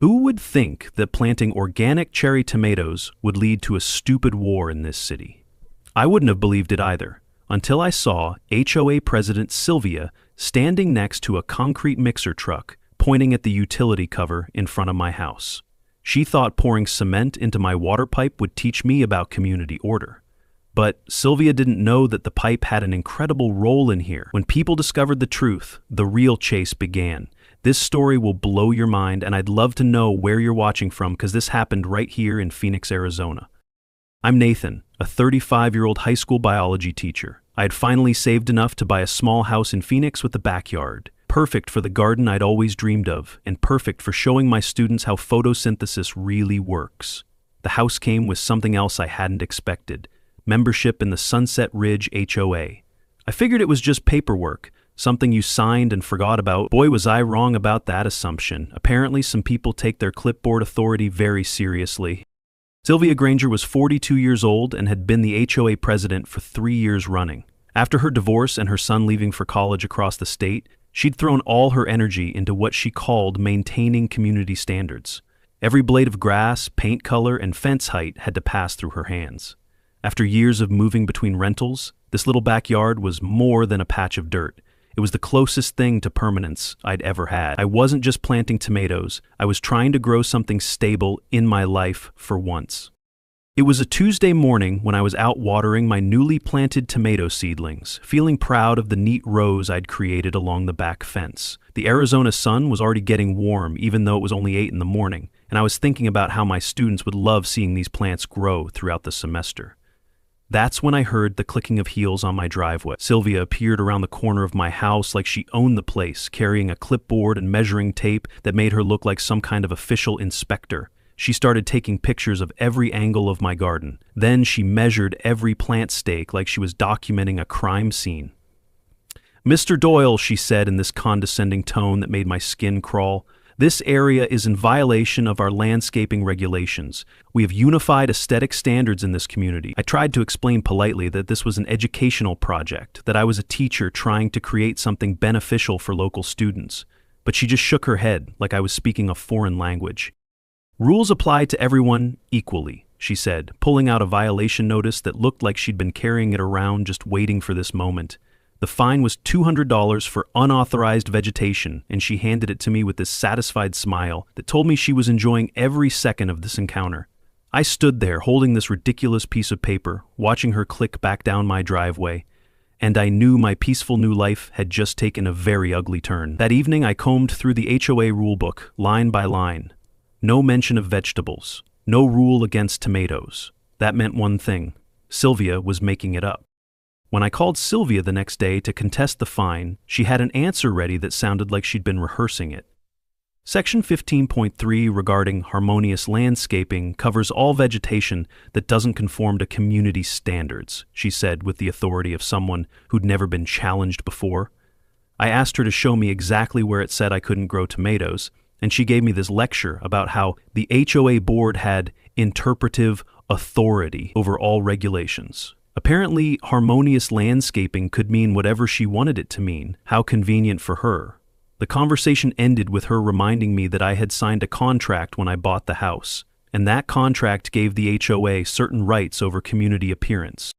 Who would think that planting organic cherry tomatoes would lead to a stupid war in this city? I wouldn't have believed it either, until I saw HOA President Sylvia standing next to a concrete mixer truck, pointing at the utility cover in front of my house. She thought pouring cement into my water pipe would teach me about community order. But Sylvia didn't know that the pipe had an incredible role in here. When people discovered the truth, the real chase began. This story will blow your mind, and I'd love to know where you're watching from because this happened right here in Phoenix, Arizona. I'm Nathan, a 35-year-old high school biology teacher. I had finally saved enough to buy a small house in Phoenix with a backyard. Perfect for the garden I'd always dreamed of, and perfect for showing my students how photosynthesis really works. The house came with something else I hadn't expected: membership in the Sunset Ridge HOA. I figured it was just paperwork, something you signed and forgot about. Boy, was I wrong about that assumption. Apparently, some people take their clipboard authority very seriously. Sylvia Granger was 42 years old and had been the HOA president for 3 years running. After her divorce and her son leaving for college across the state, she'd thrown all her energy into what she called maintaining community standards. Every blade of grass, paint color, and fence height had to pass through her hands. After years of moving between rentals, this little backyard was more than a patch of dirt. It was the closest thing to permanence I'd ever had. I wasn't just planting tomatoes, I was trying to grow something stable in my life for once. It was a Tuesday morning when I was out watering my newly planted tomato seedlings, feeling proud of the neat rows I'd created along the back fence. The Arizona sun was already getting warm, even though it was only 8 in the morning, and I was thinking about how my students would love seeing these plants grow throughout the semester. That's when I heard the clicking of heels on my driveway. Sylvia appeared around the corner of my house like she owned the place, carrying a clipboard and measuring tape that made her look like some kind of official inspector. She started taking pictures of every angle of my garden. Then she measured every plant stake like she was documenting a crime scene. "Mr. Doyle," she said in this condescending tone that made my skin crawl, "this area is in violation of our landscaping regulations. We have unified aesthetic standards in this community." I tried to explain politely that this was an educational project, that I was a teacher trying to create something beneficial for local students. But she just shook her head like I was speaking a foreign language. "Rules apply to everyone equally," she said, pulling out a violation notice that looked like she'd been carrying it around just waiting for this moment. The fine was $200 for unauthorized vegetation, and she handed it to me with this satisfied smile that told me she was enjoying every second of this encounter. I stood there holding this ridiculous piece of paper, watching her click back down my driveway, and I knew my peaceful new life had just taken a very ugly turn. That evening I combed through the HOA rulebook, line by line. No mention of vegetables, no rule against tomatoes. That meant one thing: Sylvia was making it up. When I called Sylvia the next day to contest the fine, she had an answer ready that sounded like she'd been rehearsing it. Section 15.3 regarding harmonious landscaping covers all vegetation that doesn't conform to community standards, she said with the authority of someone who'd never been challenged before. I asked her to show me exactly where it said I couldn't grow tomatoes, and she gave me this lecture about how the HOA board had interpretive authority over all regulations. Apparently, harmonious landscaping could mean whatever she wanted it to mean. How convenient for her. The conversation ended with her reminding me that I had signed a contract when I bought the house, and that contract gave the HOA certain rights over community appearance.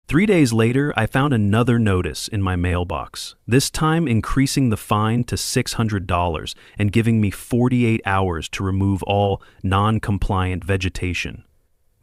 3 days later, I found another notice in my mailbox, this time increasing the fine to $600 and giving me 48 hours to remove all non-compliant vegetation.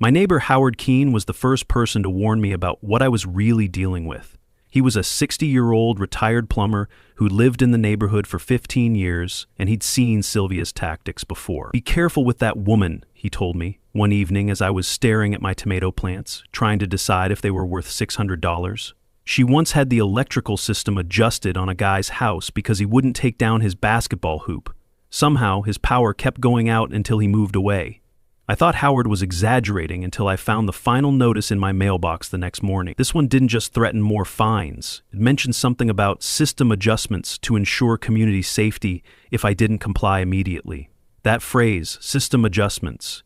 My neighbor Howard Keene was the first person to warn me about what I was really dealing with. He was a 60-year-old retired plumber who lived in the neighborhood for 15 years, and he'd seen Sylvia's tactics before. "Be careful with that woman," he told me one evening as I was staring at my tomato plants, trying to decide if they were worth $600. "She once had the electrical system adjusted on a guy's house because he wouldn't take down his basketball hoop. Somehow, his power kept going out until he moved away." I thought Howard was exaggerating until I found the final notice in my mailbox the next morning. This one didn't just threaten more fines. It mentioned something about system adjustments to ensure community safety if I didn't comply immediately. That phrase, system adjustments,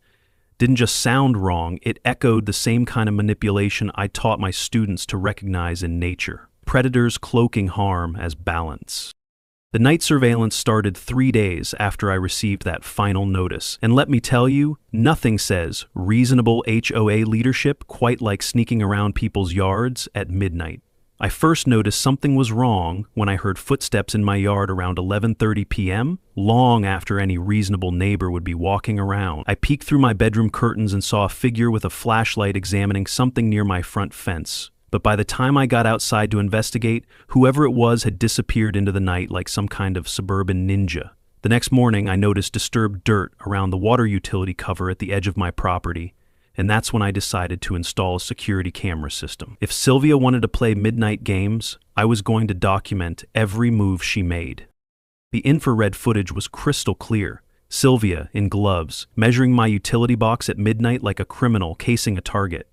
didn't just sound wrong, it echoed the same kind of manipulation I taught my students to recognize in nature. Predators cloaking harm as balance. The night surveillance started 3 days after I received that final notice, and let me tell you, nothing says reasonable HOA leadership quite like sneaking around people's yards at midnight. I first noticed something was wrong when I heard footsteps in my yard around 11:30 p.m., long after any reasonable neighbor would be walking around. I peeked through my bedroom curtains and saw a figure with a flashlight examining something near my front fence. But by the time I got outside to investigate, whoever it was had disappeared into the night like some kind of suburban ninja. The next morning, I noticed disturbed dirt around the water utility cover at the edge of my property, and that's when I decided to install a security camera system. If Sylvia wanted to play midnight games, I was going to document every move she made. The infrared footage was crystal clear. Sylvia, in gloves, measuring my utility box at midnight like a criminal casing a target.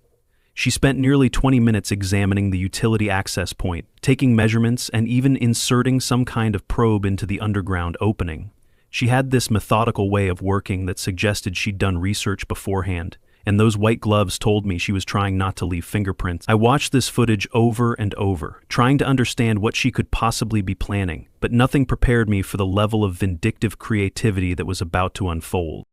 She spent nearly 20 minutes examining the utility access point, taking measurements and even inserting some kind of probe into the underground opening. She had this methodical way of working that suggested she'd done research beforehand, and those white gloves told me she was trying not to leave fingerprints. I watched this footage over and over, trying to understand what she could possibly be planning, but nothing prepared me for the level of vindictive creativity that was about to unfold.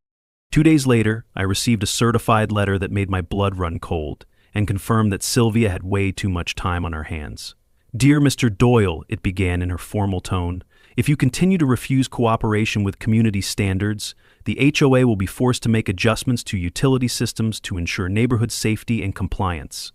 2 days later, I received a certified letter that made my blood run cold, and confirmed that Sylvia had way too much time on her hands. "Dear Mr. Doyle," it began in her formal tone, "if you continue to refuse cooperation with community standards, the HOA will be forced to make adjustments to utility systems to ensure neighborhood safety and compliance."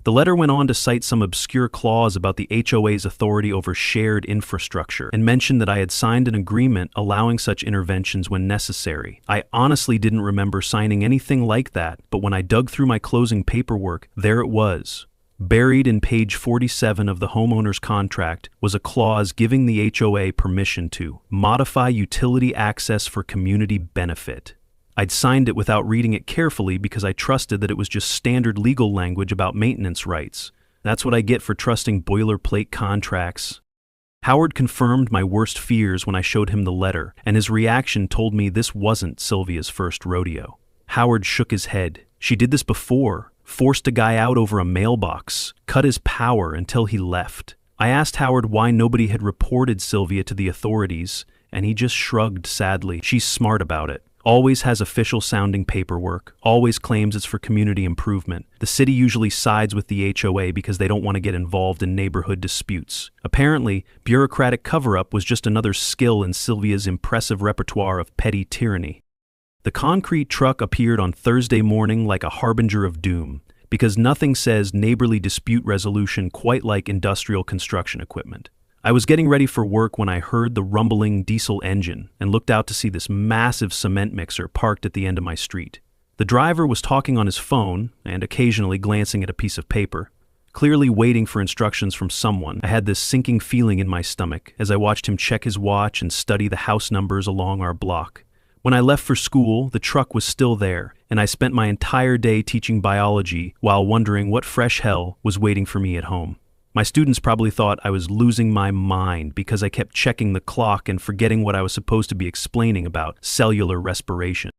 The letter went on to cite some obscure clause about the HOA's authority over shared infrastructure and mentioned that I had signed an agreement allowing such interventions when necessary. I honestly didn't remember signing anything like that, but when I dug through my closing paperwork, there it was. Buried in page 47 of the homeowner's contract was a clause giving the HOA permission to modify utility access for community benefit. I'd signed it without reading it carefully because I trusted that it was just standard legal language about maintenance rights. That's what I get for trusting boilerplate contracts. Howard confirmed my worst fears when I showed him the letter, and his reaction told me this wasn't Sylvia's first rodeo. Howard shook his head. She did this before, forced a guy out over a mailbox, cut his power until he left. I asked Howard why nobody had reported Sylvia to the authorities, and he just shrugged sadly. She's smart about it. Always has official-sounding paperwork, always claims it's for community improvement. The city usually sides with the HOA because they don't want to get involved in neighborhood disputes. Apparently, bureaucratic cover-up was just another skill in Sylvia's impressive repertoire of petty tyranny. The concrete truck appeared on Thursday morning like a harbinger of doom, because nothing says neighborly dispute resolution quite like industrial construction equipment. I was getting ready for work when I heard the rumbling diesel engine and looked out to see this massive cement mixer parked at the end of my street. The driver was talking on his phone and occasionally glancing at a piece of paper, clearly waiting for instructions from someone. I had this sinking feeling in my stomach as I watched him check his watch and study the house numbers along our block. When I left for school, the truck was still there, and I spent my entire day teaching biology while wondering what fresh hell was waiting for me at home. My students probably thought I was losing my mind because I kept checking the clock and forgetting what I was supposed to be explaining about cellular respiration.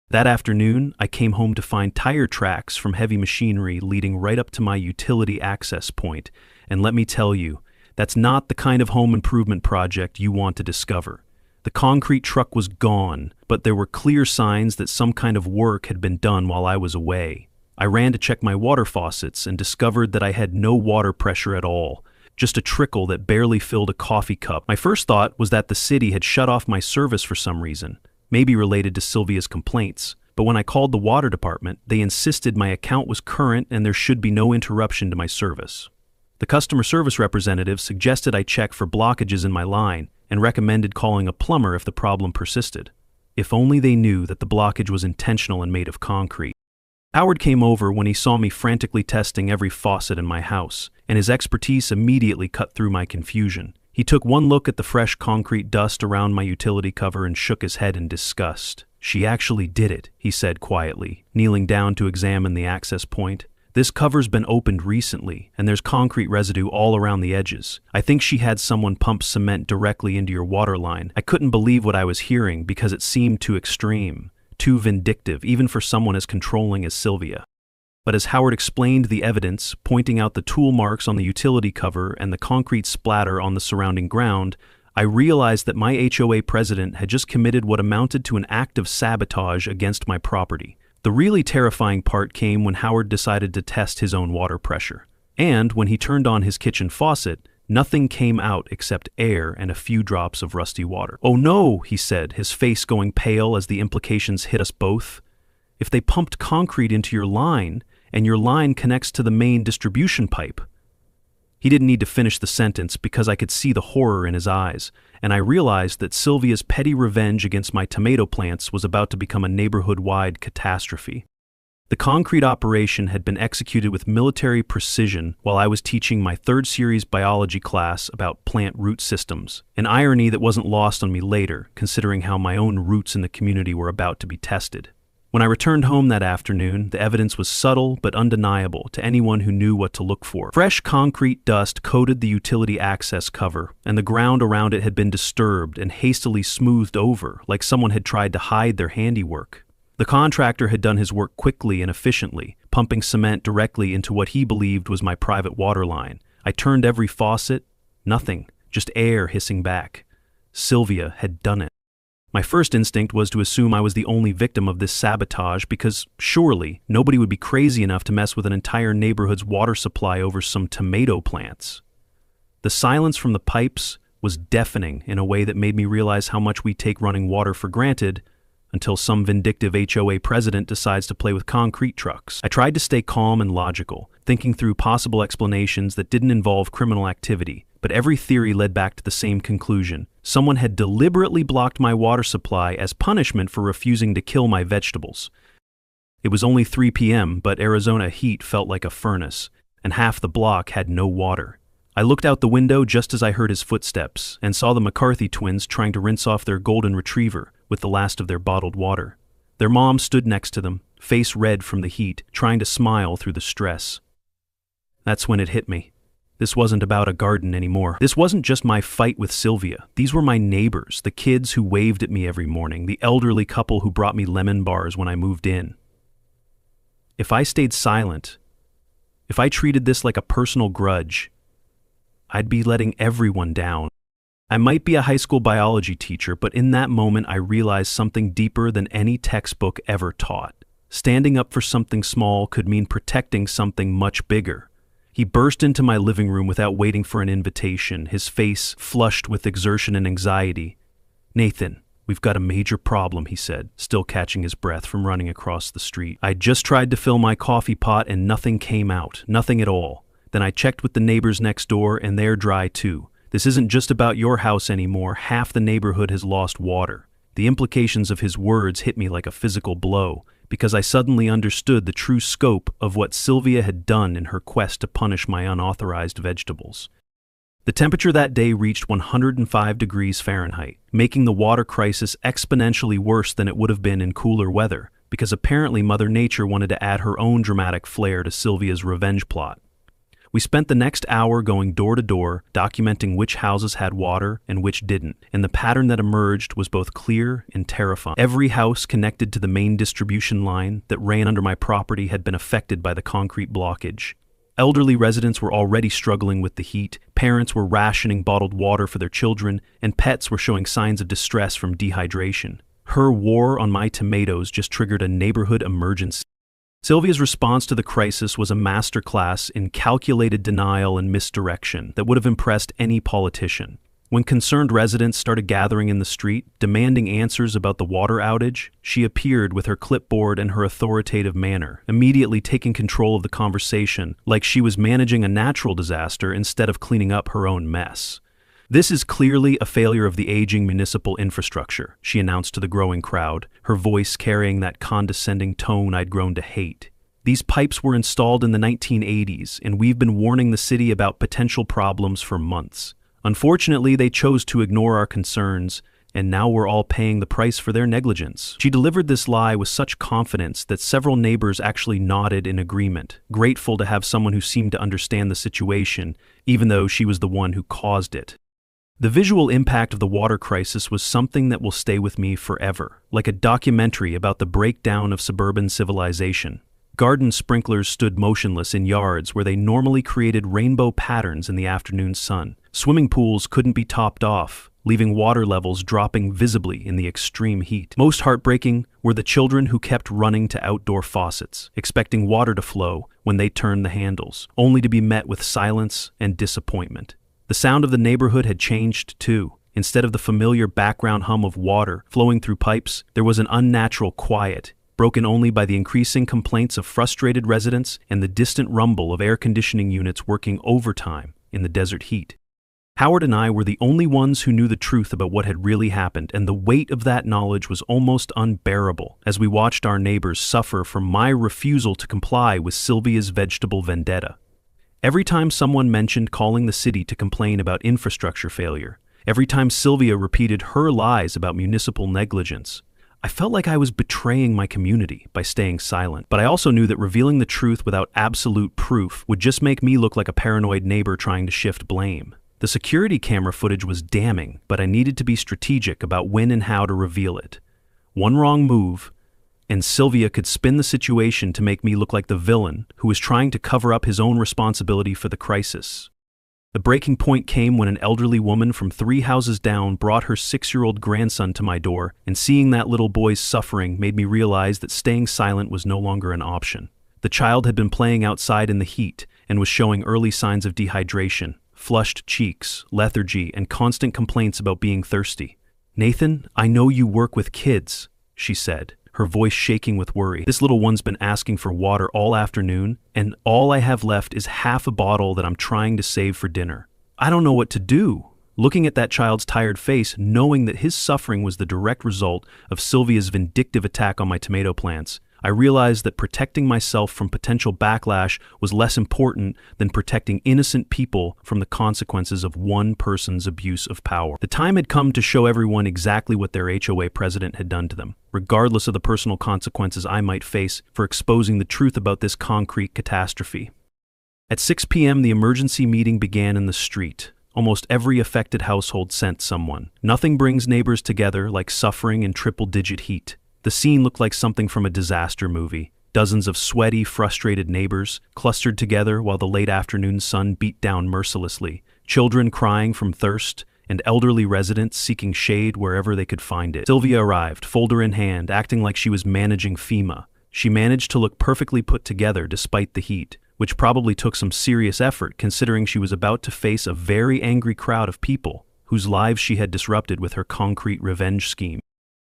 That afternoon, I came home to find tire tracks from heavy machinery leading right up to my utility access point, and let me tell you, that's not the kind of home improvement project you want to discover. The concrete truck was gone, but there were clear signs that some kind of work had been done while I was away. I ran to check my water faucets and discovered that I had no water pressure at all, just a trickle that barely filled a coffee cup. My first thought was that the city had shut off my service for some reason, maybe related to Sylvia's complaints. But when I called the water department, they insisted my account was current and there should be no interruption to my service. The customer service representative suggested I check for blockages in my line and recommended calling a plumber if the problem persisted. If only they knew that the blockage was intentional and made of concrete. Howard came over when he saw me frantically testing every faucet in my house, and his expertise immediately cut through my confusion. He took one look at the fresh concrete dust around my utility cover and shook his head in disgust. "She actually did it," he said quietly, kneeling down to examine the access point. "This cover's been opened recently, and there's concrete residue all around the edges. I think she had someone pump cement directly into your water line." I couldn't believe what I was hearing because it seemed too extreme. Too vindictive, even for someone as controlling as Sylvia. But as Howard explained the evidence, pointing out the tool marks on the utility cover and the concrete splatter on the surrounding ground, I realized that my HOA president had just committed what amounted to an act of sabotage against my property. The really terrifying part came when Howard decided to test his own water pressure. And when he turned on his kitchen faucet, nothing came out except air and a few drops of rusty water. "Oh no," he said, his face going pale as the implications hit us both. "If they pumped concrete into your line, and your line connects to the main distribution pipe." He didn't need to finish the sentence because I could see the horror in his eyes, and I realized that Sylvia's petty revenge against my tomato plants was about to become a neighborhood-wide catastrophe. The concrete operation had been executed with military precision while I was teaching my third series biology class about plant root systems, an irony that wasn't lost on me later, considering how my own roots in the community were about to be tested. When I returned home that afternoon, the evidence was subtle but undeniable to anyone who knew what to look for. Fresh concrete dust coated the utility access cover, and the ground around it had been disturbed and hastily smoothed over like someone had tried to hide their handiwork. The contractor had done his work quickly and efficiently, pumping cement directly into what he believed was my private water line. I turned every faucet. Nothing, just air hissing back. Sylvia had done it. My first instinct was to assume I was the only victim of this sabotage because, surely, nobody would be crazy enough to mess with an entire neighborhood's water supply over some tomato plants. The silence from the pipes was deafening in a way that made me realize how much we take running water for granted until some vindictive HOA president decides to play with concrete trucks. I tried to stay calm and logical, thinking through possible explanations that didn't involve criminal activity, but every theory led back to the same conclusion. Someone had deliberately blocked my water supply as punishment for refusing to kill my vegetables. It was only 3 p.m., but Arizona heat felt like a furnace, and half the block had no water. I looked out the window just as I heard his footsteps and saw the McCarthy twins trying to rinse off their golden retriever with the last of their bottled water. Their mom stood next to them, face red from the heat, trying to smile through the stress. That's when it hit me. This wasn't about a garden anymore. This wasn't just my fight with Sylvia. These were my neighbors, the kids who waved at me every morning, the elderly couple who brought me lemon bars when I moved in. If I stayed silent, if I treated this like a personal grudge, I'd be letting everyone down. I might be a high school biology teacher, but in that moment I realized something deeper than any textbook ever taught. Standing up for something small could mean protecting something much bigger. He burst into my living room without waiting for an invitation, his face flushed with exertion and anxiety. "Nathan, we've got a major problem," he said, still catching his breath from running across the street. "I'd just tried to fill my coffee pot and nothing came out, nothing at all. Then I checked with the neighbors next door and they're dry too. This isn't just about your house anymore. Half the neighborhood has lost water." The implications of his words hit me like a physical blow, because I suddenly understood the true scope of what Sylvia had done in her quest to punish my unauthorized vegetables. The temperature that day reached 105 degrees Fahrenheit, making the water crisis exponentially worse than it would have been in cooler weather, because apparently Mother Nature wanted to add her own dramatic flair to Sylvia's revenge plot. We spent the next hour going door to door, documenting which houses had water and which didn't, and the pattern that emerged was both clear and terrifying. Every house connected to the main distribution line that ran under my property had been affected by the concrete blockage. Elderly residents were already struggling with the heat, parents were rationing bottled water for their children, and pets were showing signs of distress from dehydration. Her war on my tomatoes just triggered a neighborhood emergency. Sylvia's response to the crisis was a masterclass in calculated denial and misdirection that would have impressed any politician. When concerned residents started gathering in the street, demanding answers about the water outage, she appeared with her clipboard and her authoritative manner, immediately taking control of the conversation like she was managing a natural disaster instead of cleaning up her own mess. "This is clearly a failure of the aging municipal infrastructure," she announced to the growing crowd, her voice carrying that condescending tone I'd grown to hate. "These pipes were installed in the 1980s, and we've been warning the city about potential problems for months. Unfortunately, they chose to ignore our concerns, and now we're all paying the price for their negligence." She delivered this lie with such confidence that several neighbors actually nodded in agreement, grateful to have someone who seemed to understand the situation, even though she was the one who caused it. The visual impact of the water crisis was something that will stay with me forever, like a documentary about the breakdown of suburban civilization. Garden sprinklers stood motionless in yards where they normally created rainbow patterns in the afternoon sun. Swimming pools couldn't be topped off, leaving water levels dropping visibly in the extreme heat. Most heartbreaking were the children who kept running to outdoor faucets, expecting water to flow when they turned the handles, only to be met with silence and disappointment. The sound of the neighborhood had changed too. Instead of the familiar background hum of water flowing through pipes, there was an unnatural quiet, broken only by the increasing complaints of frustrated residents and the distant rumble of air conditioning units working overtime in the desert heat. Howard and I were the only ones who knew the truth about what had really happened, and the weight of that knowledge was almost unbearable as we watched our neighbors suffer from my refusal to comply with Sylvia's vegetable vendetta. Every time someone mentioned calling the city to complain about infrastructure failure, every time Sylvia repeated her lies about municipal negligence, I felt like I was betraying my community by staying silent. But I also knew that revealing the truth without absolute proof would just make me look like a paranoid neighbor trying to shift blame. The security camera footage was damning, but I needed to be strategic about when and how to reveal it. One wrong move, and Sylvia could spin the situation to make me look like the villain who was trying to cover up his own responsibility for the crisis. The breaking point came when an elderly woman from 3 houses down brought her 6-year-old grandson to my door, and seeing that little boy's suffering made me realize that staying silent was no longer an option. The child had been playing outside in the heat and was showing early signs of dehydration, flushed cheeks, lethargy, and constant complaints about being thirsty. "Nathan, I know you work with kids," she said, her voice shaking with worry. "This little one's been asking for water all afternoon, and all I have left is half a bottle that I'm trying to save for dinner. I don't know what to do." Looking at that child's tired face, knowing that his suffering was the direct result of Sylvia's vindictive attack on my tomato plants, I realized that protecting myself from potential backlash was less important than protecting innocent people from the consequences of one person's abuse of power. The time had come to show everyone exactly what their HOA president had done to them, regardless of the personal consequences I might face for exposing the truth about this concrete catastrophe. At 6 p.m., the emergency meeting began in the street. Almost every affected household sent someone. Nothing brings neighbors together like suffering in triple-digit heat. The scene looked like something from a disaster movie. Dozens of sweaty, frustrated neighbors clustered together while the late afternoon sun beat down mercilessly, children crying from thirst, and elderly residents seeking shade wherever they could find it. Sylvia arrived, folder in hand, acting like she was managing FEMA. She managed to look perfectly put together despite the heat, which probably took some serious effort considering she was about to face a very angry crowd of people whose lives she had disrupted with her concrete revenge scheme.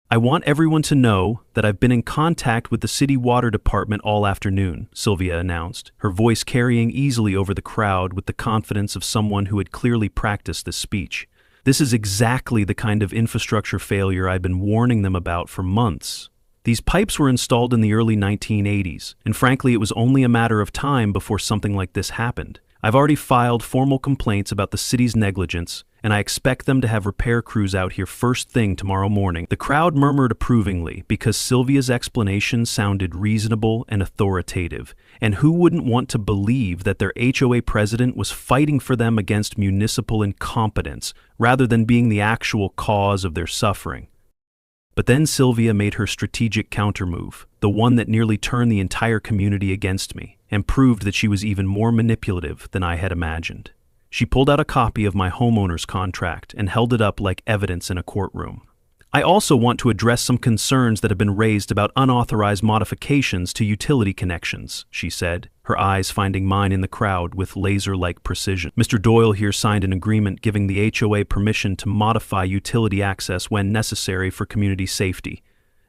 "I want everyone to know that I've been in contact with the city water department all afternoon," Sylvia announced, her voice carrying easily over the crowd with the confidence of someone who had clearly practiced this speech. "This is exactly the kind of infrastructure failure I've been warning them about for months. These pipes were installed in the early 1980s, and frankly it was only a matter of time before something like this happened. I've already filed formal complaints about the city's negligence, and I expect them to have repair crews out here first thing tomorrow morning." The crowd murmured approvingly because Sylvia's explanation sounded reasonable and authoritative, and who wouldn't want to believe that their HOA president was fighting for them against municipal incompetence rather than being the actual cause of their suffering? But then Sylvia made her strategic countermove, the one that nearly turned the entire community against me, and proved that she was even more manipulative than I had imagined. She pulled out a copy of my homeowner's contract and held it up like evidence in a courtroom. "I also want to address some concerns that have been raised about unauthorized modifications to utility connections," she said, her eyes finding mine in the crowd with laser-like precision. "Mr. Doyle here signed an agreement giving the HOA permission to modify utility access when necessary for community safety.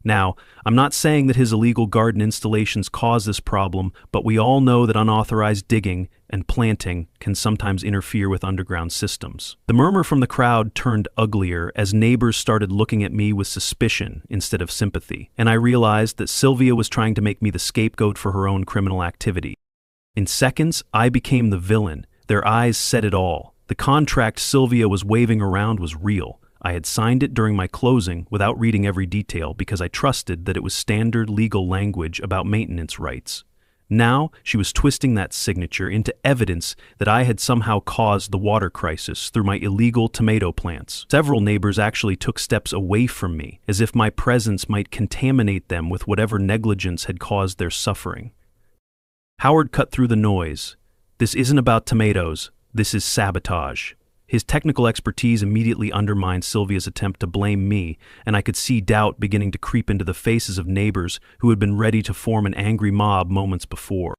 Now, I'm not saying that his illegal garden installations cause this problem, but we all know that unauthorized digging and planting can sometimes interfere with underground systems." The murmur from the crowd turned uglier as neighbors started looking at me with suspicion instead of sympathy, and I realized that Sylvia was trying to make me the scapegoat for her own criminal activity. In seconds, I became the villain. Their eyes said it all. The contract Sylvia was waving around was real. I had signed it during my closing without reading every detail because I trusted that it was standard legal language about maintenance rights. Now, she was twisting that signature into evidence that I had somehow caused the water crisis through my illegal tomato plants. Several neighbors actually took steps away from me, as if my presence might contaminate them with whatever negligence had caused their suffering. Howard cut through the noise. "This isn't about tomatoes. This is sabotage." His technical expertise immediately undermined Sylvia's attempt to blame me, and I could see doubt beginning to creep into the faces of neighbors who had been ready to form an angry mob moments before.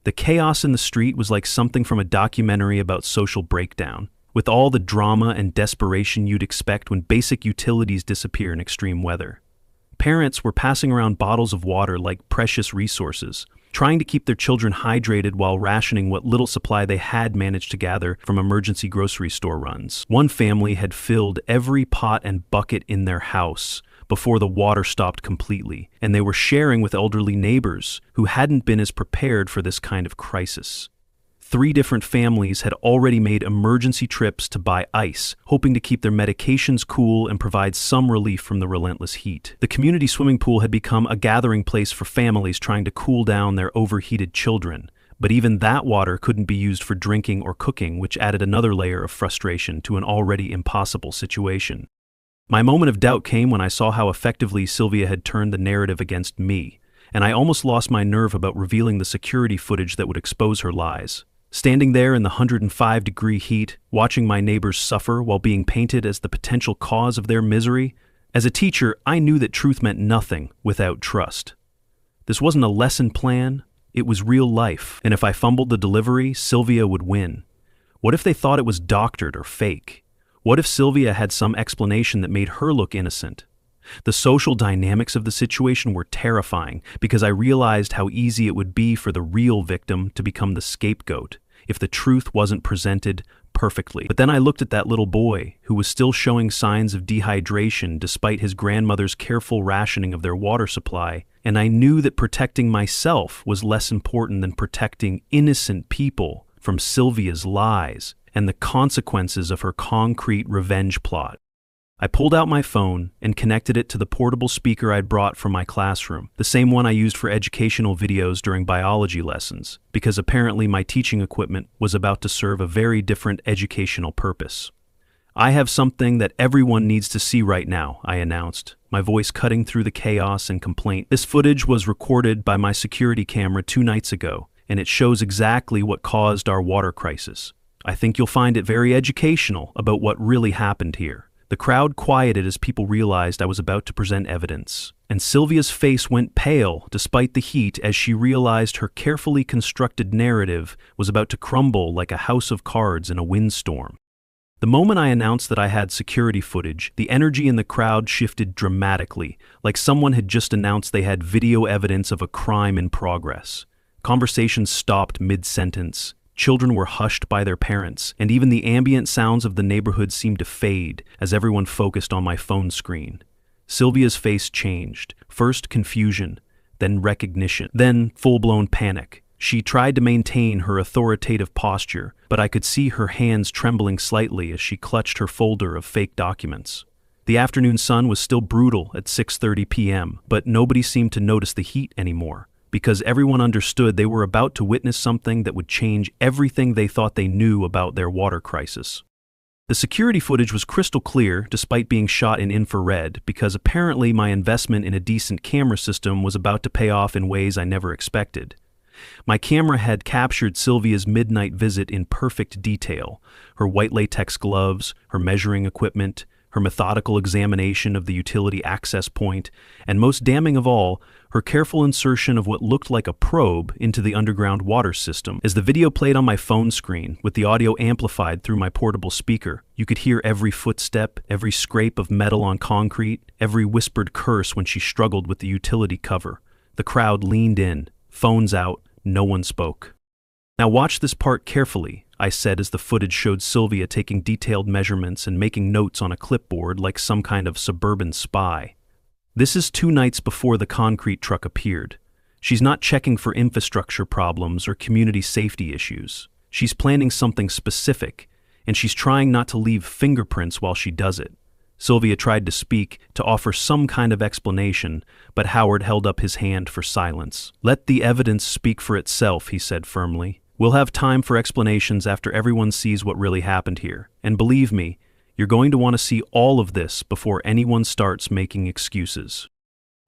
The chaos in the street was like something from a documentary about social breakdown, with all the drama and desperation you'd expect when basic utilities disappear in extreme weather. Parents were passing around bottles of water like precious resources, trying to keep their children hydrated while rationing what little supply they had managed to gather from emergency grocery store runs. One family had filled every pot and bucket in their house before the water stopped completely, and they were sharing with elderly neighbors who hadn't been as prepared for this kind of crisis. 3 different families had already made emergency trips to buy ice, hoping to keep their medications cool and provide some relief from the relentless heat. The community swimming pool had become a gathering place for families trying to cool down their overheated children, but even that water couldn't be used for drinking or cooking, which added another layer of frustration to an already impossible situation. My moment of doubt came when I saw how effectively Sylvia had turned the narrative against me, and I almost lost my nerve about revealing the security footage that would expose her lies. Standing there in the 105-degree heat, watching my neighbors suffer while being painted as the potential cause of their misery, as a teacher, I knew that truth meant nothing without trust. This wasn't a lesson plan, it was real life, and if I fumbled the delivery, Sylvia would win. What if they thought it was doctored or fake? What if Sylvia had some explanation that made her look innocent? The social dynamics of the situation were terrifying because I realized how easy it would be for the real victim to become the scapegoat if the truth wasn't presented perfectly. But then I looked at that little boy who was still showing signs of dehydration despite his grandmother's careful rationing of their water supply, and I knew that protecting myself was less important than protecting innocent people from Sylvia's lies and the consequences of her concrete revenge plot. I pulled out my phone and connected it to the portable speaker I'd brought from my classroom, the same one I used for educational videos during biology lessons, because apparently my teaching equipment was about to serve a very different educational purpose. "I have something that everyone needs to see right now," I announced, my voice cutting through the chaos and complaint. "This footage was recorded by my security camera 2 nights ago, and it shows exactly what caused our water crisis. I think you'll find it very educational about what really happened here." The crowd quieted as people realized I was about to present evidence, and Sylvia's face went pale despite the heat as she realized her carefully constructed narrative was about to crumble like a house of cards in a windstorm. The moment I announced that I had security footage, the energy in the crowd shifted dramatically, like someone had just announced they had video evidence of a crime in progress. Conversations stopped mid-sentence. Children were hushed by their parents, and even the ambient sounds of the neighborhood seemed to fade as everyone focused on my phone screen. Sylvia's face changed, first confusion, then recognition, then full-blown panic. She tried to maintain her authoritative posture, but I could see her hands trembling slightly as she clutched her folder of fake documents. The afternoon sun was still brutal at 6:30 p.m., but nobody seemed to notice the heat anymore, because everyone understood they were about to witness something that would change everything they thought they knew about their water crisis. The security footage was crystal clear despite being shot in infrared, because apparently my investment in a decent camera system was about to pay off in ways I never expected. My camera had captured Sylvia's midnight visit in perfect detail: her white latex gloves, her measuring equipment, her methodical examination of the utility access point, and most damning of all, her careful insertion of what looked like a probe into the underground water system. As the video played on my phone screen, with the audio amplified through my portable speaker, you could hear every footstep, every scrape of metal on concrete, every whispered curse when she struggled with the utility cover. The crowd leaned in, phones out, no one spoke. "Now watch this part carefully," I said as the footage showed Sylvia taking detailed measurements and making notes on a clipboard like some kind of suburban spy. "This is 2 nights before the concrete truck appeared. She's not checking for infrastructure problems or community safety issues. She's planning something specific, and she's trying not to leave fingerprints while she does it." Sylvia tried to speak, to offer some kind of explanation, but Howard held up his hand for silence. "Let the evidence speak for itself," he said firmly. "We'll have time for explanations after everyone sees what really happened here. And believe me, you're going to want to see all of this before anyone starts making excuses."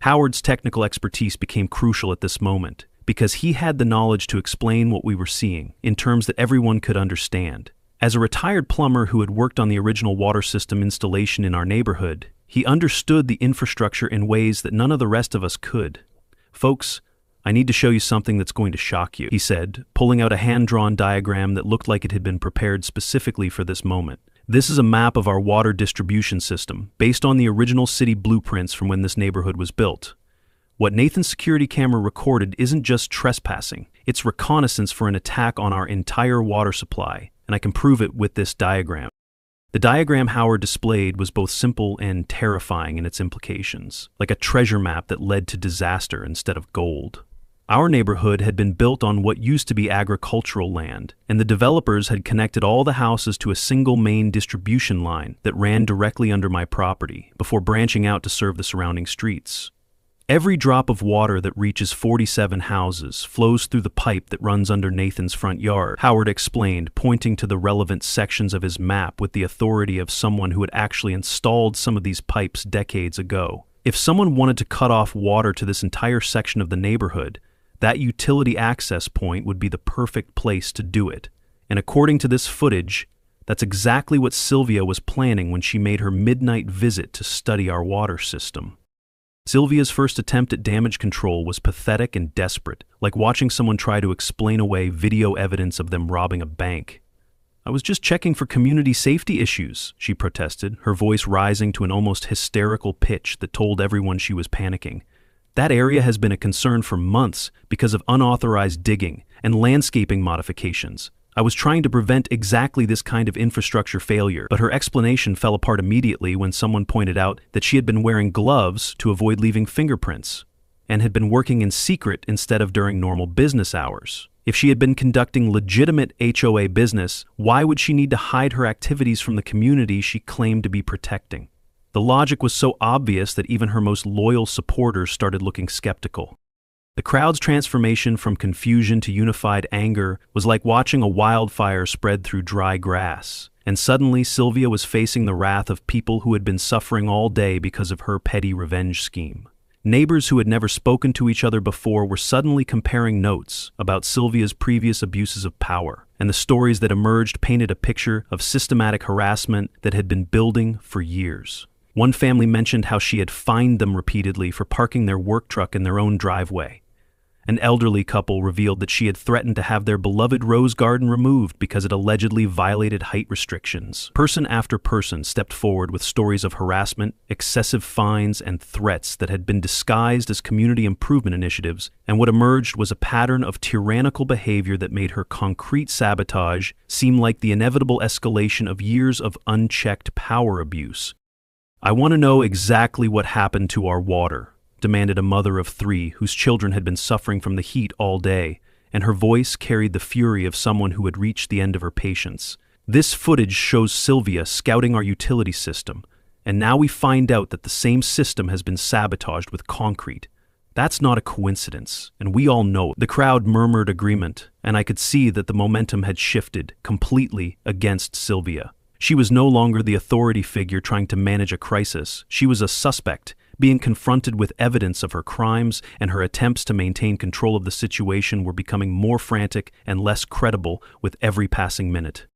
Howard's technical expertise became crucial at this moment, because he had the knowledge to explain what we were seeing in terms that everyone could understand. As a retired plumber who had worked on the original water system installation in our neighborhood, he understood the infrastructure in ways that none of the rest of us could. "Folks, I need to show you something that's going to shock you," he said, pulling out a hand-drawn diagram that looked like it had been prepared specifically for this moment. "This is a map of our water distribution system, based on the original city blueprints from when this neighborhood was built. What Nathan's security camera recorded isn't just trespassing, it's reconnaissance for an attack on our entire water supply, and I can prove it with this diagram." The diagram Howard displayed was both simple and terrifying in its implications, like a treasure map that led to disaster instead of gold. Our neighborhood had been built on what used to be agricultural land, and the developers had connected all the houses to a single main distribution line that ran directly under my property, before branching out to serve the surrounding streets. Every drop of water that reaches 47 houses flows through the pipe that runs under Nathan's front yard, Howard explained, pointing to the relevant sections of his map with the authority of someone who had actually installed some of these pipes decades ago. If someone wanted to cut off water to this entire section of the neighborhood, that utility access point would be the perfect place to do it. And according to this footage, that's exactly what Sylvia was planning when she made her midnight visit to study our water system. Sylvia's first attempt at damage control was pathetic and desperate, like watching someone try to explain away video evidence of them robbing a bank. "I was just checking for community safety issues," she protested, her voice rising to an almost hysterical pitch that told everyone she was panicking. "That area has been a concern for months because of unauthorized digging and landscaping modifications. I was trying to prevent exactly this kind of infrastructure failure," but her explanation fell apart immediately when someone pointed out that she had been wearing gloves to avoid leaving fingerprints, and had been working in secret instead of during normal business hours. If she had been conducting legitimate HOA business, why would she need to hide her activities from the community she claimed to be protecting? The logic was so obvious that even her most loyal supporters started looking skeptical. The crowd's transformation from confusion to unified anger was like watching a wildfire spread through dry grass, and suddenly Sylvia was facing the wrath of people who had been suffering all day because of her petty revenge scheme. Neighbors who had never spoken to each other before were suddenly comparing notes about Sylvia's previous abuses of power, and the stories that emerged painted a picture of systematic harassment that had been building for years. One family mentioned how she had fined them repeatedly for parking their work truck in their own driveway. An elderly couple revealed that she had threatened to have their beloved rose garden removed because it allegedly violated height restrictions. Person after person stepped forward with stories of harassment, excessive fines, and threats that had been disguised as community improvement initiatives, and what emerged was a pattern of tyrannical behavior that made her concrete sabotage seem like the inevitable escalation of years of unchecked power abuse. "I want to know exactly what happened to our water," demanded a mother of 3 whose children had been suffering from the heat all day, and her voice carried the fury of someone who had reached the end of her patience. "This footage shows Sylvia scouting our utility system, and now we find out that the same system has been sabotaged with concrete. That's not a coincidence, and we all know it." The crowd murmured agreement, and I could see that the momentum had shifted completely against Sylvia. She was no longer the authority figure trying to manage a crisis. She was a suspect, being confronted with evidence of her crimes, and her attempts to maintain control of the situation were becoming more frantic and less credible with every passing minute.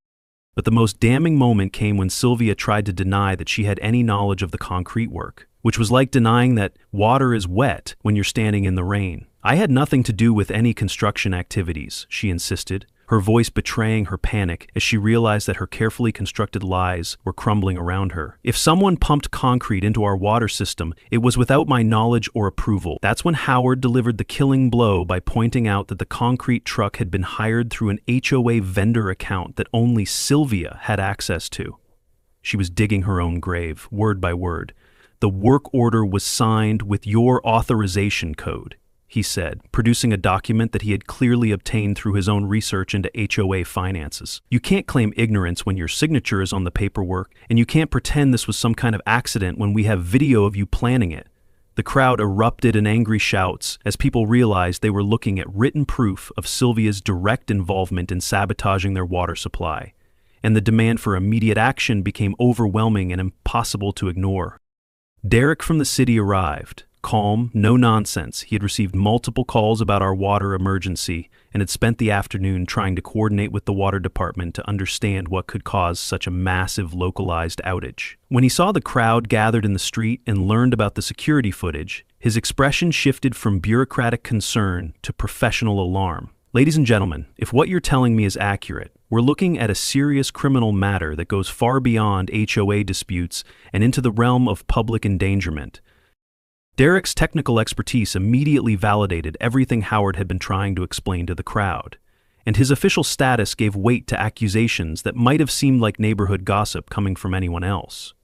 But the most damning moment came when Sylvia tried to deny that she had any knowledge of the concrete work, which was like denying that water is wet when you're standing in the rain. "I had nothing to do with any construction activities," she insisted, her voice betraying her panic as she realized that her carefully constructed lies were crumbling around her. "If someone pumped concrete into our water system, it was without my knowledge or approval." That's when Howard delivered the killing blow by pointing out that the concrete truck had been hired through an HOA vendor account that only Sylvia had access to. She was digging her own grave, word by word. "The work order was signed with your authorization code," he said, producing a document that he had clearly obtained through his own research into HOA finances. "You can't claim ignorance when your signature is on the paperwork, and you can't pretend this was some kind of accident when we have video of you planning it." The crowd erupted in angry shouts as people realized they were looking at written proof of Sylvia's direct involvement in sabotaging their water supply, and the demand for immediate action became overwhelming and impossible to ignore. Derek from the city arrived, Calm, no nonsense. He had received multiple calls about our water emergency and had spent the afternoon trying to coordinate with the water department to understand what could cause such a massive localized outage. When he saw the crowd gathered in the street and learned about the security footage, his expression shifted from bureaucratic concern to professional alarm. Ladies and gentlemen, if what you're telling me is accurate, we're looking at a serious criminal matter that goes far beyond HOA disputes and into the realm of public endangerment. Derek's technical expertise immediately validated everything Howard had been trying to explain to the crowd, and his official status gave weight to accusations that might have seemed like neighborhood gossip coming from anyone else.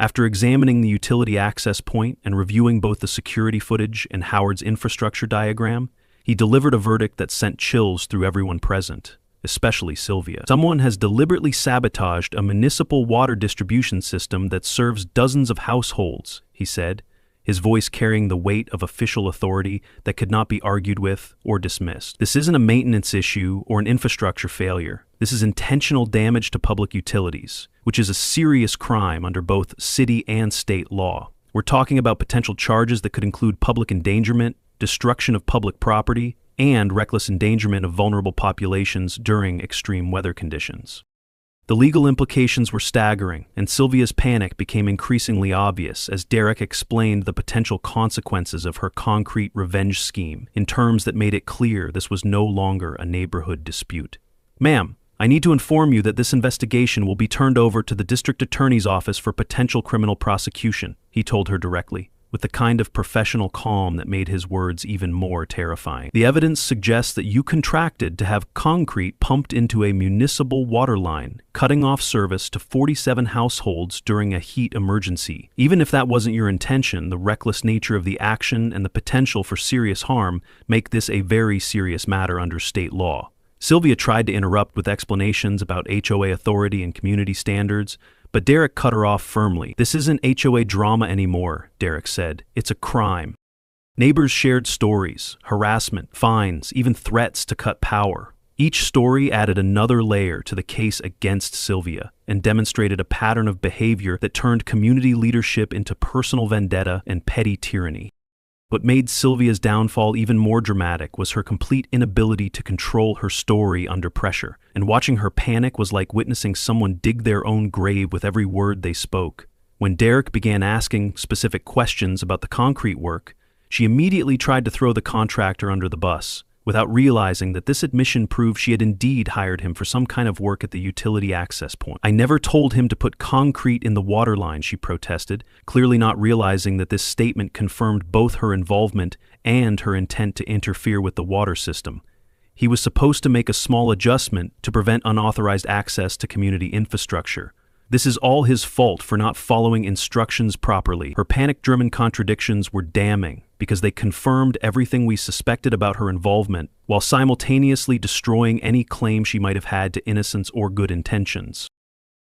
After examining the utility access point and reviewing both the security footage and Howard's infrastructure diagram, he delivered a verdict that sent chills through everyone present, especially Sylvia. Someone has deliberately sabotaged a municipal water distribution system that serves dozens of households, he said, his voice carrying the weight of official authority that could not be argued with or dismissed. This isn't a maintenance issue or an infrastructure failure. This is intentional damage to public utilities, which is a serious crime under both city and state law. We're talking about potential charges that could include public endangerment, destruction of public property, and reckless endangerment of vulnerable populations during extreme weather conditions. The legal implications were staggering, and Sylvia's panic became increasingly obvious as Derek explained the potential consequences of her concrete revenge scheme in terms that made it clear this was no longer a neighborhood dispute. "Ma'am, I need to inform you that this investigation will be turned over to the district attorney's office for potential criminal prosecution," he told her directly, with the kind of professional calm that made his words even more terrifying. "The evidence suggests that you contracted to have concrete pumped into a municipal water line, cutting off service to 47 households during a heat emergency. Even if that wasn't your intention, the reckless nature of the action and the potential for serious harm make this a very serious matter under state law." Sylvia tried to interrupt with explanations about HOA authority and community standards, but Derek cut her off firmly. "This isn't HOA drama anymore," Derek said. "It's a crime." Neighbors shared stories, harassment, fines, even threats to cut power. Each story added another layer to the case against Sylvia and demonstrated a pattern of behavior that turned community leadership into personal vendetta and petty tyranny. What made Sylvia's downfall even more dramatic was her complete inability to control her story under pressure, and watching her panic was like witnessing someone dig their own grave with every word they spoke. When Derek began asking specific questions about the concrete work, she immediately tried to throw the contractor under the bus, without realizing that this admission proved she had indeed hired him for some kind of work at the utility access point. "I never told him to put concrete in the water line," she protested, clearly not realizing that this statement confirmed both her involvement and her intent to interfere with the water system. He was supposed to make a small adjustment to prevent unauthorized access to community infrastructure. This is all his fault for not following instructions properly. Her panic-driven contradictions were damning because they confirmed everything we suspected about her involvement, while simultaneously destroying any claim she might have had to innocence or good intentions.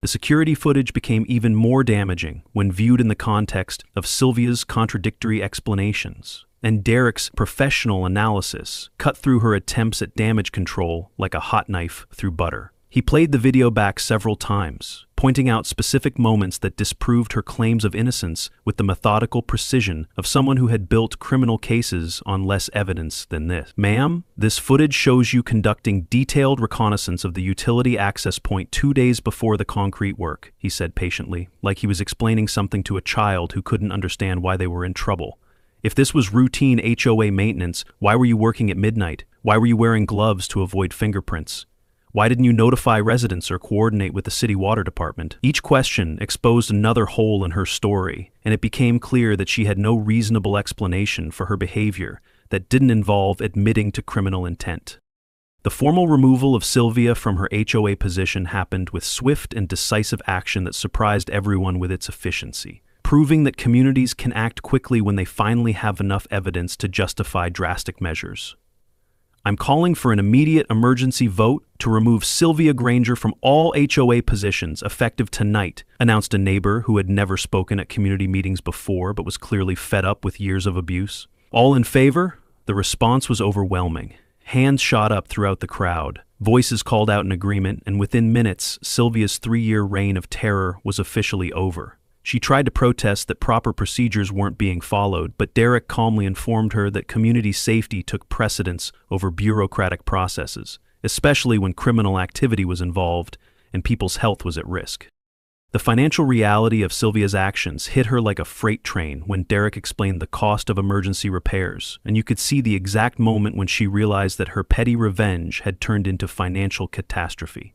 The security footage became even more damaging when viewed in the context of Sylvia's contradictory explanations, and Derek's professional analysis cut through her attempts at damage control like a hot knife through butter. He played the video back several times, pointing out specific moments that disproved her claims of innocence with the methodical precision of someone who had built criminal cases on less evidence than this. "Ma'am, this footage shows you conducting detailed reconnaissance of the utility access point 2 days before the concrete work," he said patiently, like he was explaining something to a child who couldn't understand why they were in trouble. "If this was routine HOA maintenance, why were you working at midnight? Why were you wearing gloves to avoid fingerprints? Why didn't you notify residents or coordinate with the city water department?" Each question exposed another hole in her story, and it became clear that she had no reasonable explanation for her behavior that didn't involve admitting to criminal intent. The formal removal of Sylvia from her HOA position happened with swift and decisive action that surprised everyone with its efficiency, proving that communities can act quickly when they finally have enough evidence to justify drastic measures. "I'm calling for an immediate emergency vote to remove Sylvia Granger from all HOA positions effective tonight," announced a neighbor who had never spoken at community meetings before but was clearly fed up with years of abuse. "All in favor?" The response was overwhelming. Hands shot up throughout the crowd. Voices called out in agreement, and within minutes, Sylvia's 3-year reign of terror was officially over. She tried to protest that proper procedures weren't being followed, but Derek calmly informed her that community safety took precedence over bureaucratic processes, especially when criminal activity was involved and people's health was at risk. The financial reality of Sylvia's actions hit her like a freight train when Derek explained the cost of emergency repairs, and you could see the exact moment when she realized that her petty revenge had turned into financial catastrophe.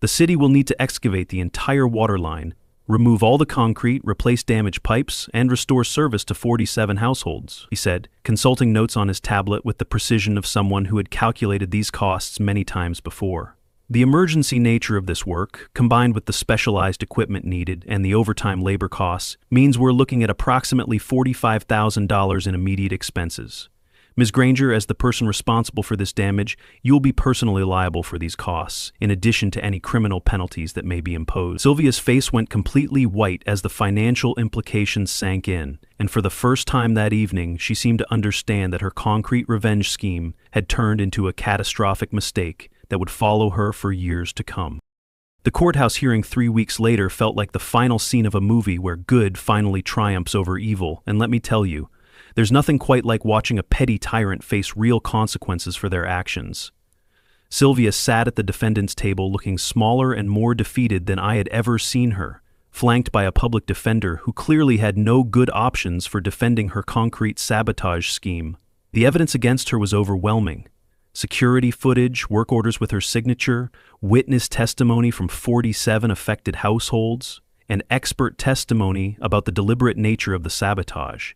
The city will need to excavate the entire water line, remove all the concrete, replace damaged pipes, and restore service to 47 households, he said, consulting notes on his tablet with the precision of someone who had calculated these costs many times before. The emergency nature of this work, combined with the specialized equipment needed and the overtime labor costs, means we're looking at approximately $45,000 in immediate expenses. Ms. Granger, as the person responsible for this damage, you will be personally liable for these costs, in addition to any criminal penalties that may be imposed. Sylvia's face went completely white as the financial implications sank in, and for the first time that evening, she seemed to understand that her concrete revenge scheme had turned into a catastrophic mistake that would follow her for years to come. The courthouse hearing 3 weeks later felt like the final scene of a movie where good finally triumphs over evil, and let me tell you, there's nothing quite like watching a petty tyrant face real consequences for their actions. Sylvia sat at the defendant's table looking smaller and more defeated than I had ever seen her, flanked by a public defender who clearly had no good options for defending her concrete sabotage scheme. The evidence against her was overwhelming. Security footage, work orders with her signature, witness testimony from 47 affected households, and expert testimony about the deliberate nature of the sabotage.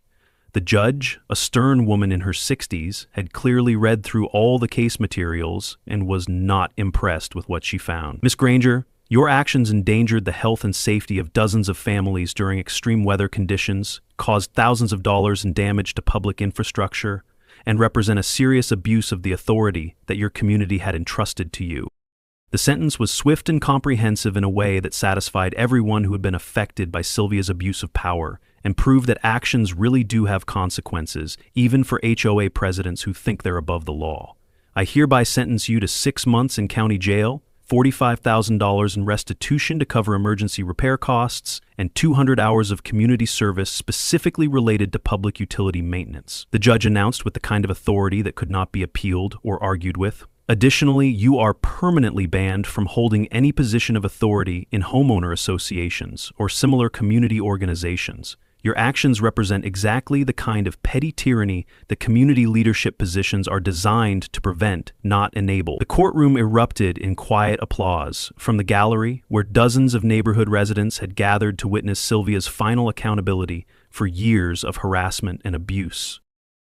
The judge, a stern woman in her 60s, had clearly read through all the case materials and was not impressed with what she found. Ms. Granger, your actions endangered the health and safety of dozens of families during extreme weather conditions, caused thousands of dollars in damage to public infrastructure, and represent a serious abuse of the authority that your community had entrusted to you. The sentence was swift and comprehensive in a way that satisfied everyone who had been affected by Sylvia's abuse of power and proved that actions really do have consequences, even for HOA presidents who think they're above the law. I hereby sentence you to 6 months in county jail, $45,000 in restitution to cover emergency repair costs, and 200 hours of community service specifically related to public utility maintenance, the judge announced with the kind of authority that could not be appealed or argued with. Additionally, you are permanently banned from holding any position of authority in homeowner associations or similar community organizations. Your actions represent exactly the kind of petty tyranny that community leadership positions are designed to prevent, not enable. The courtroom erupted in quiet applause from the gallery, where dozens of neighborhood residents had gathered to witness Sylvia's final accountability for years of harassment and abuse.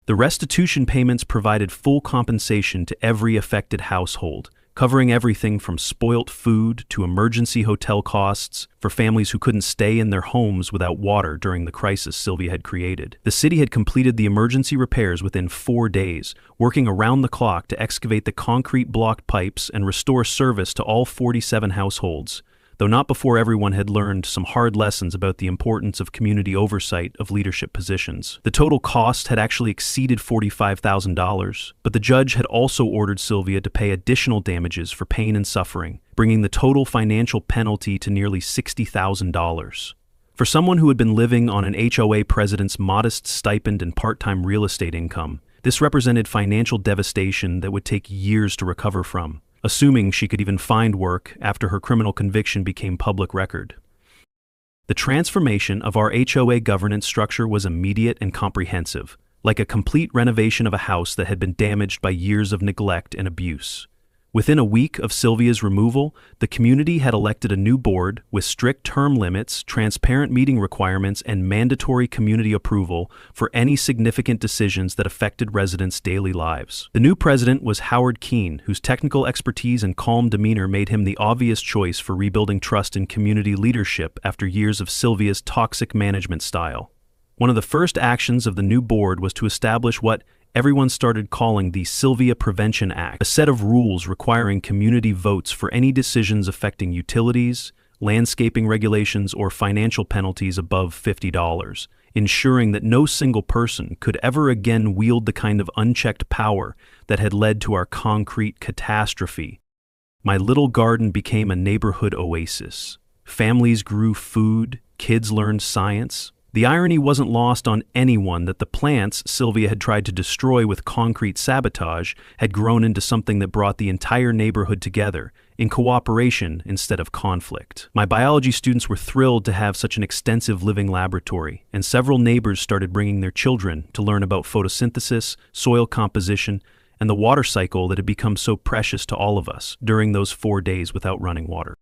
The restitution payments provided full compensation to every affected household, covering everything from spoilt food to emergency hotel costs for families who couldn't stay in their homes without water during the crisis Sylvia had created. The city had completed the emergency repairs within 4 days, working around the clock to excavate the concrete blocked pipes and restore service to all 47 households, though not before everyone had learned some hard lessons about the importance of community oversight of leadership positions. The total cost had actually exceeded $45,000, but the judge had also ordered Sylvia to pay additional damages for pain and suffering, bringing the total financial penalty to nearly $60,000. For someone who had been living on an HOA president's modest stipend and part-time real estate income, this represented financial devastation that would take years to recover from, assuming she could even find work after her criminal conviction became public record. The transformation of our HOA governance structure was immediate and comprehensive, like a complete renovation of a house that had been damaged by years of neglect and abuse. Within a week of Sylvia's removal, the community had elected a new board with strict term limits, transparent meeting requirements, and mandatory community approval for any significant decisions that affected residents' daily lives. The new president was Howard Keene, whose technical expertise and calm demeanor made him the obvious choice for rebuilding trust in community leadership after years of Sylvia's toxic management style. One of the first actions of the new board was to establish what everyone started calling the Sylvia Prevention Act, a set of rules requiring community votes for any decisions affecting utilities, landscaping regulations, or financial penalties above $50, ensuring that no single person could ever again wield the kind of unchecked power that had led to our concrete catastrophe. My little garden became a neighborhood oasis. Families grew food, kids learned science. The irony wasn't lost on anyone that the plants Sylvia had tried to destroy with concrete sabotage had grown into something that brought the entire neighborhood together, in cooperation instead of conflict. My biology students were thrilled to have such an extensive living laboratory, and several neighbors started bringing their children to learn about photosynthesis, soil composition, and the water cycle that had become so precious to all of us during those 4 days without running water.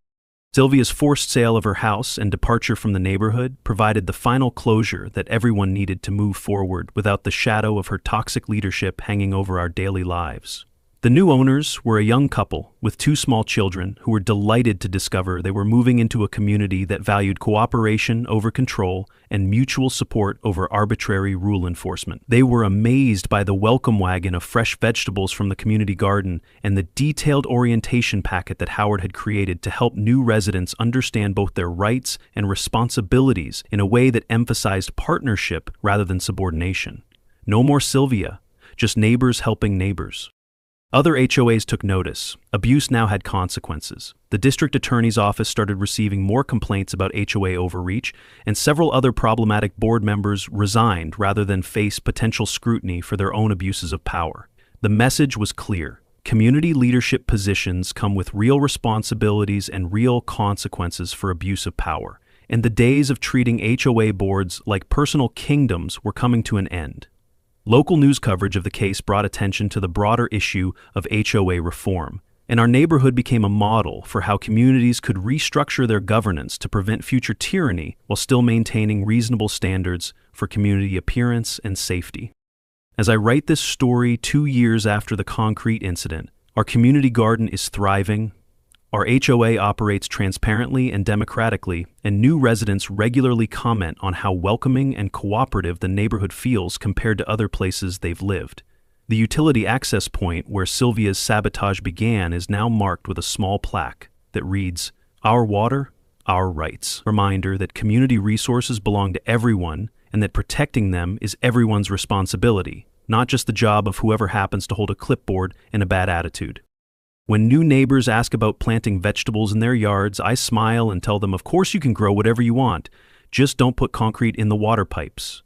Sylvia's forced sale of her house and departure from the neighborhood provided the final closure that everyone needed to move forward without the shadow of her toxic leadership hanging over our daily lives. The new owners were a young couple with 2 small children who were delighted to discover they were moving into a community that valued cooperation over control and mutual support over arbitrary rule enforcement. They were amazed by the welcome wagon of fresh vegetables from the community garden and the detailed orientation packet that Howard had created to help new residents understand both their rights and responsibilities in a way that emphasized partnership rather than subordination. No more Sylvia, just neighbors helping neighbors. Other HOAs took notice. Abuse now had consequences. The district attorney's office started receiving more complaints about HOA overreach, and several other problematic board members resigned rather than face potential scrutiny for their own abuses of power. The message was clear. Community leadership positions come with real responsibilities and real consequences for abuse of power, and the days of treating HOA boards like personal kingdoms were coming to an end. Local news coverage of the case brought attention to the broader issue of HOA reform, and our neighborhood became a model for how communities could restructure their governance to prevent future tyranny while still maintaining reasonable standards for community appearance and safety. As I write this story 2 years after the concrete incident, our community garden is thriving, our HOA operates transparently and democratically, and new residents regularly comment on how welcoming and cooperative the neighborhood feels compared to other places they've lived. The utility access point where Sylvia's sabotage began is now marked with a small plaque that reads, "Our water, our rights." Reminder that community resources belong to everyone and that protecting them is everyone's responsibility, not just the job of whoever happens to hold a clipboard and a bad attitude. When new neighbors ask about planting vegetables in their yards, I smile and tell them, of course you can grow whatever you want, just don't put concrete in the water pipes.